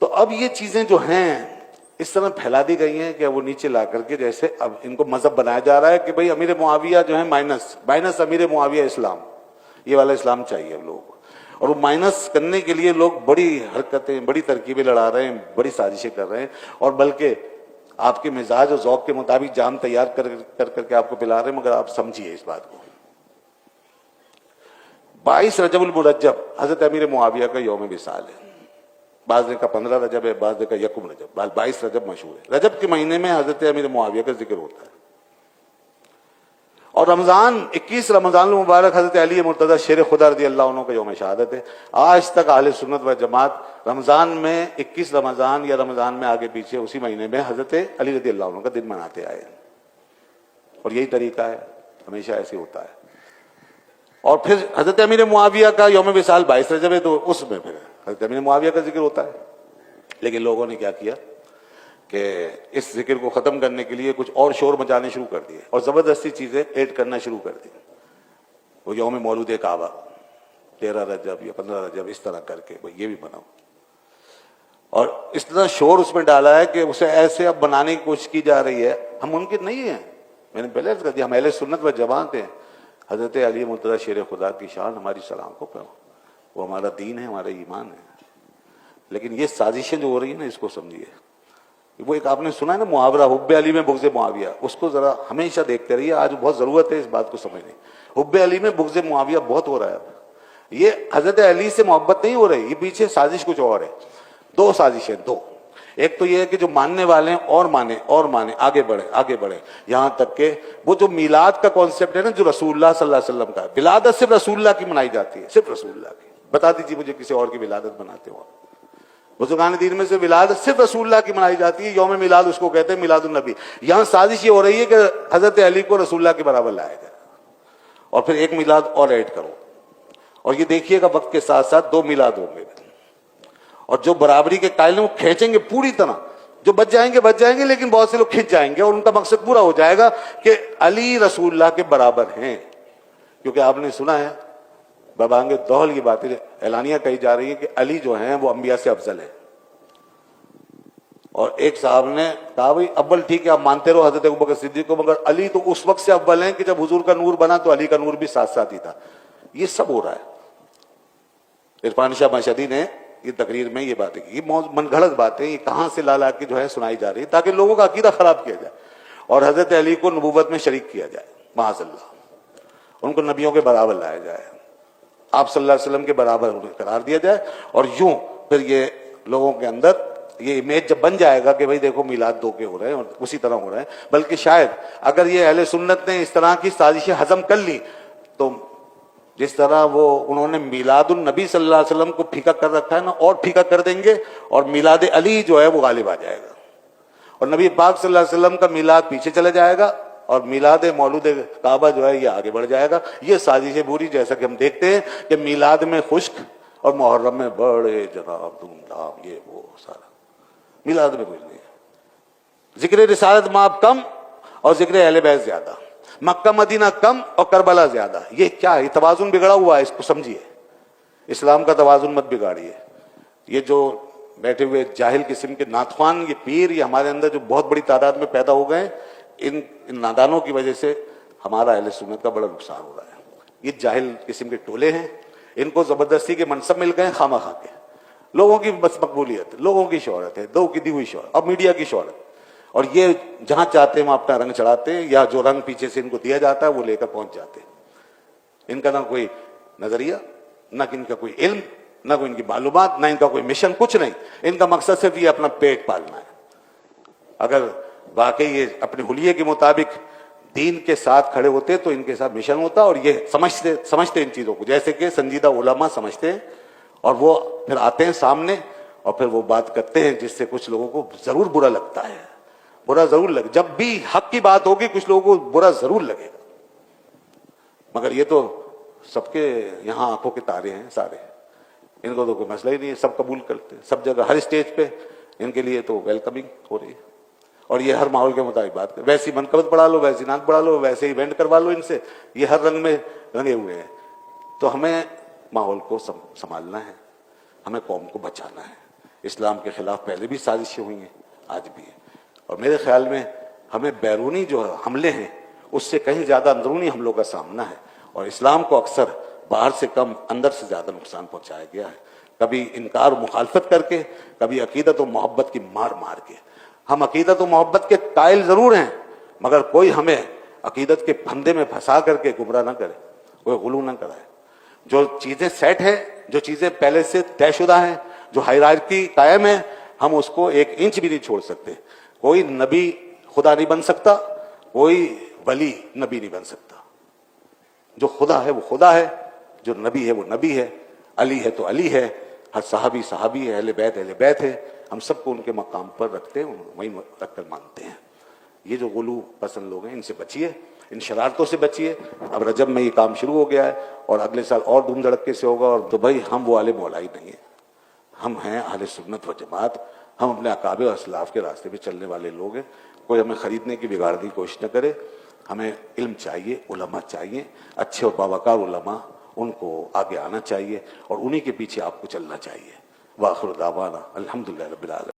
تو اب یہ چیزیں جو ہیں اس طرح پھیلا دی گئی ہیں کہ وہ نیچے لا کر کے جیسے اب ان کو مذہب بنایا جا رہا ہے کہ بھئی امیر معاویہ جو ہے مائنس امیر معاویہ اسلام، یہ والا اسلام چاہیے اب لوگوں کو، اور وہ مائنس کرنے کے لیے لوگ بڑی حرکتیں، بڑی ترکیبیں لڑا رہے ہیں، بڑی سازشیں کر رہے ہیں، اور بلکہ آپ کے مزاج اور ذوق کے مطابق جام تیار کر کے آپ کو پلا رہے ہیں، مگر آپ سمجھیے اس بات کو۔ 22 رجب المرجب حضرت امیر معاویہ کا یوم وصال ہے، بعض نے کا 15 رجب ہے، بعض نے کا یکم رجب، 22 رجب مشہور ہے۔ رجب کے مہینے میں حضرت امیر معاویہ کا ذکر ہوتا ہے، اور رمضان 21 رمضان المبارک حضرت علی مرتضی شیر خدا رضی اللہ عنہ کا یوم شہادت ہے۔ آج تک اہل سنت و جماعت رمضان میں 21 رمضان یا رمضان میں آگے پیچھے اسی مہینے میں حضرت علی رضی اللہ عنہ کا دن مناتے آئے ہیں، اور یہی طریقہ ہے، ہمیشہ ایسے ہوتا ہے۔ اور پھر حضرت امیر معاویہ کا یوم وصال 22 رجب ہے، تو اس میں پھر حضرت امیر معاویہ کا ذکر ہوتا ہے۔ لیکن لوگوں نے کیا کیا کہ اس ذکر کو ختم کرنے کے لیے کچھ اور شور مچانے شروع کر دیے، اور زبردستی چیزیں ایڈ کرنا شروع کر دی۔ وہ یوم مولود کعبہ 13 رجب یا 15 رجب اس طرح کر کے یہ بھی بناؤ، اور اس طرح شور اس میں ڈالا ہے کہ اسے ایسے اب بنانے کی کوشش کی جا رہی ہے۔ ہم ممکن نہیں ہیں، میں نے پہلے کہا دیا، ہم اہل سنت و جماعت ہیں، حضرت علی مرتضی شیر خدا کی شان ہماری سلام کو کرو، وہ ہمارا دین ہے، ہمارا ایمان ہے۔ لیکن یہ سازشیں جو ہو رہی ہیں نا، اس کو سمجھیے۔ وہ ایک آپ نے سنا ہے نا محاورہ، حب علی میں بغض معاویہ، اس کو ذرا ہمیشہ دیکھتے رہیے، آج بہت ضرورت ہے اس بات کو سمجھنے۔ حب علی میں بغض معاویہ بہت ہو رہا ہے، یہ حضرت علی سے محبت نہیں ہو رہی، یہ پیچھے سازش کچھ اور ہے۔ دو سازشیں، دو، ایک تو یہ ہے کہ جو ماننے والے ہیں اور مانے، آگے بڑھے، یہاں تک کہ وہ جو میلاد کا کانسیپٹ ہے نا، جو رسول اللہ صلی اللہ علیہ وسلم کا ہے، ولادت صرف رسول اللہ کی منائی جاتی ہے، صرف رسول اللہ کی۔ بتا دیجیے مجھے کسی اور کی ولادت مناتے ہو؟ بزرگان دین میں سے ولادت صرف رسول اللہ کی منائی جاتی ہے، یوم میلاد اس کو کہتے ہیں، میلاد النبی۔ یہاں سازش یہ ہو رہی ہے کہ حضرت علی کو رسول اللہ کے برابر لایا جائے، اور پھر ایک میلاد اور ایڈ کرو، اور یہ دیکھیے گا وقت کے ساتھ ساتھ 2 میلاد ہوں گے، اور جو برابری کے قائل ہیں وہ کھینچیں گے پوری طرح، جو بچ جائیں گے، لیکن بہت سے لوگ کھنچ جائیں گے، اور ان کا مقصد پورا ہو جائے گا کہ علی رسول اللہ کے برابر ہیں۔ کیونکہ آپ نے سنا ہے ببانگ دوہل یہ باتیں اعلانیہ کہی جا رہی ہے کہ علی جو ہیں وہ انبیاء سے افضل ہے، اور ایک صاحب نے کہا بھائی اول ٹھیک ہے آپ مانتے رہو حضرت ابوبکر صدیق کو، مگر علی تو اس وقت سے اول ہیں کہ جب حضور کا نور بنا تو علی کا نور بھی ساتھ ساتھ ہی تھا۔ یہ سب ہو رہا ہے۔ عرفان شاہ مشہدی نے یہ تقریر میں یہ باتیں کی، یہ من گھڑت باتیں، یہ کہاں سے لا کے جو ہے سنائی جا رہی ہے تاکہ لوگوں کا عقیدہ خراب کیا جائے، اور حضرت علی کو نبوت میں شریک کیا جائے، معاذ اللہ، ان کو نبیوں کے برابر لایا جائے، آپ صلی اللہ علیہ وسلم کے برابر انہیں قرار دیا جائے، اور یوں پھر یہ لوگوں کے اندر یہ امیج جب بن جائے گا کہ بھئی دیکھو میلاد 2 کے ہو رہے ہیں اور اسی طرح ہو رہے ہیں۔ بلکہ شاید اگر یہ اہل سنت نے اس طرح کی سازشیں ہضم کر لی تو جس طرح وہ انہوں نے میلاد النبی صلی اللہ علیہ وسلم کو پھیکا کر رکھا ہے نا، اور پھیکا کر دیں گے، اور میلاد علی جو ہے وہ غالب آ جائے گا، اور نبی پاک صلی اللہ علیہ وسلم کا میلاد پیچھے چلا جائے گا، اور میلاد مولود کعبہ جو ہے یہ آگے بڑھ جائے گا۔ یہ سازش بری، جیسا کہ ہم دیکھتے ہیں کہ میلاد میں خشک اور محرم میں بڑے جناب دھوم دھام، یہ وہ سارا، میلاد میں کچھ نہیں ہے۔ ذکر رسالت مآب کم اور ذکر اہل بیت زیادہ، مکہ مدینہ کم اور کربلا زیادہ۔ یہ کیا ہے؟ یہ توازن بگڑا ہوا ہے، اس کو سمجھیے۔ اسلام کا توازن مت بگاڑیے۔ یہ جو بیٹھے ہوئے جاہل قسم کے ناتخوان، یہ پیر، یہ ہمارے اندر جو بہت بڑی تعداد میں پیدا ہو گئے ہیں، ان نادانوں کی وجہ سے ہمارا اہل سنت کا بڑا نقصان ہو رہا ہے۔ یہ جاہل قسم کے ٹولے ہیں، ان کو زبردستی کے منصب مل گئے خواہ مخواہ کے، لوگوں کی بس مقبولیت، لوگوں کی شہرت ہے، دو کی دی ہوئی شہرت، اور میڈیا کی شہرت، اور یہ جہاں چاہتے ہیں وہاں اپنا رنگ چڑھاتے ہیں، یا جو رنگ پیچھے سے ان کو دیا جاتا ہے وہ لے کر پہنچ جاتے ہیں۔ ان کا نہ کوئی نظریہ، نہ ان کا کوئی علم، نہ کوئی ان کی معلومات، نہ ان کا کوئی مشن، کچھ نہیں۔ ان کا مقصد صرف یہ اپنا پیٹ پالنا ہے۔ اگر واقعی یہ اپنے حلیے کے مطابق دین کے ساتھ کھڑے ہوتے تو ان کے ساتھ مشن ہوتا، اور یہ سمجھتے ان چیزوں کو، جیسے کہ سنجیدہ علماء سمجھتے ہیں، اور وہ پھر آتے ہیں سامنے اور پھر وہ بات کرتے ہیں جس سے کچھ لوگوں کو ضرور برا لگتا ہے، برا ضرور لگے۔ جب بھی حق کی بات ہوگی کچھ لوگوں کو برا ضرور لگے گا، مگر یہ تو سب کے یہاں آنکھوں کے تارے ہیں سارے، ان کو تو کوئی مسئلہ ہی نہیں ہے، سب قبول کرتے ہیں، سب جگہ ہر اسٹیج پہ ان کے لیے تو ویلکمنگ ہو رہی ہے، اور یہ ہر ماحول کے مطابق بات کریں، ویسی منقبت بڑھا لو، ویسی نعت بڑھا لو، ویسے ایونٹ کروا لو ان سے، یہ ہر رنگ میں رنگے ہوئے ہیں۔ تو ہمیں ماحول کو سنبھالنا ہے، ہمیں قوم کو بچانا ہے۔ اسلام کے خلاف پہلے بھی سازشیں ہوئی ہیں، آج بھی ہیں، اور میرے خیال میں ہمیں بیرونی جو حملے ہیں اس سے کہیں زیادہ اندرونی حملوں کا سامنا ہے، اور اسلام کو اکثر باہر سے کم اندر سے زیادہ نقصان پہنچایا گیا ہے، کبھی انکار و مخالفت کر کے، کبھی عقیدت و محبت کی مار مار کے۔ ہم عقیدت و محبت کے قائل ضرور ہیں، مگر کوئی ہمیں عقیدت کے پھندے میں پھنسا کر کے گمراہ نہ کرے، کوئی غلو نہ کرائے۔ جو چیزیں سیٹ ہیں، جو چیزیں پہلے سے طے شدہ ہیں، جو ہائرارکی قائم ہے، ہم اس کو 1 انچ بھی نہیں چھوڑ سکتے۔ کوئی نبی خدا نہیں بن سکتا، کوئی ولی نبی نہیں بن سکتا۔ جو خدا ہے وہ خدا ہے، جو نبی ہے وہ نبی ہے، علی ہے تو علی ہے، ہر صحابی صحابی ہے، اہل بیت ہے، ہم سب کو ان کے مقام پر رکھتے ہیں، وہیں رکھ کر مانتے ہیں۔ یہ جو غلو پسند لوگ ہیں ان سے بچیے، ان شرارتوں سے بچیے۔ اب رجب میں یہ کام شروع ہو گیا ہے اور اگلے سال اور دھوم دھڑکے سے ہوگا، اور تو بھائی ہم وہ والے مولائی نہیں ہیں، ہم ہیں اہل سنت و جماعت، ہم اپنے اکابر و اسلاف کے راستے پہ چلنے والے لوگ ہیں۔ کوئی ہمیں خریدنے کی بگاڑنے کی کوشش نہ کرے۔ ہمیں علم چاہیے، علماء چاہیے، اچھے اور باوقار علماء، ان کو آگے آنا چاہیے اور انہی کے پیچھے آپ کو چلنا چاہیے۔ وآخر دعوانا الحمدللہ رب العالمین۔